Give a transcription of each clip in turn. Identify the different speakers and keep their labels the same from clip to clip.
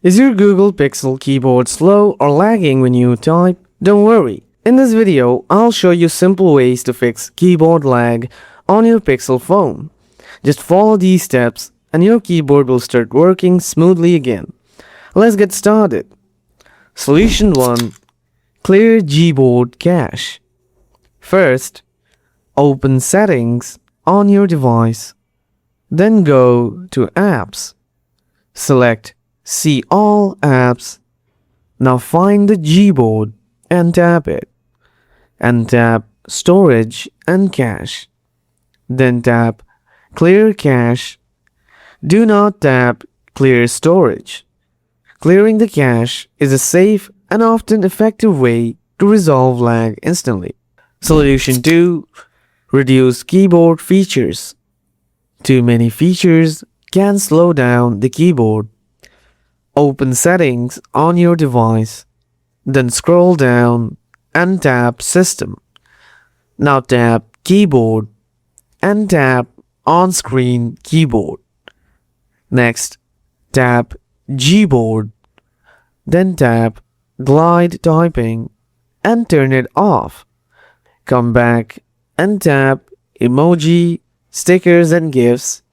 Speaker 1: Is your Google Pixel keyboard slow or lagging when you type? Don't worry. In this video, I'll show you simple ways to fix keyboard lag on your Pixel phone. Just follow these steps and your keyboard will start working smoothly again. Let's get started. Solution 1. Clear Gboard cache. First, open Settings on your device. Then go to Apps. Select See All Apps. Now find the Gboard and tap it. And tap Storage and Cache. Then tap Clear Cache. Do not tap Clear Storage. Clearing the cache is a safe and often effective way to resolve lag instantly. Solution 2. Reduce keyboard features. Too many features can slow down the keyboard. Open Settings on your device. Then scroll down and tap System. Now tap Keyboard and tap On-Screen Keyboard. Next, tap Gboard. Then tap Glide Typing and turn it off. Come back and tap Emoji, Stickers and GIFs.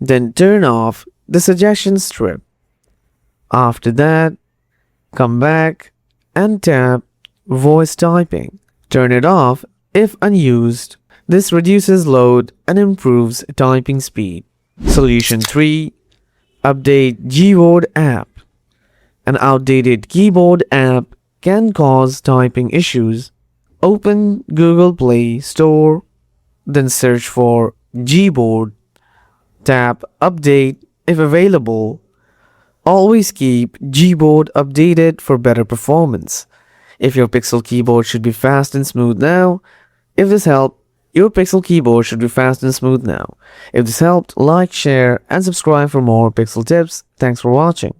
Speaker 1: Then turn off the suggestion strip. After that, come back and tap Voice Typing. Turn it off if unused. This reduces load and improves typing speed. Solution 3. Update Gboard app. An outdated keyboard app can cause typing issues. Open Google Play Store, then search for Gboard. Tap Update if available. Always keep Gboard updated for better performance. If your Pixel keyboard should be fast and smooth now, if this helped, your Pixel keyboard should be fast and smooth now. If this helped, like, share, and subscribe for more Pixel tips. Thanks for watching.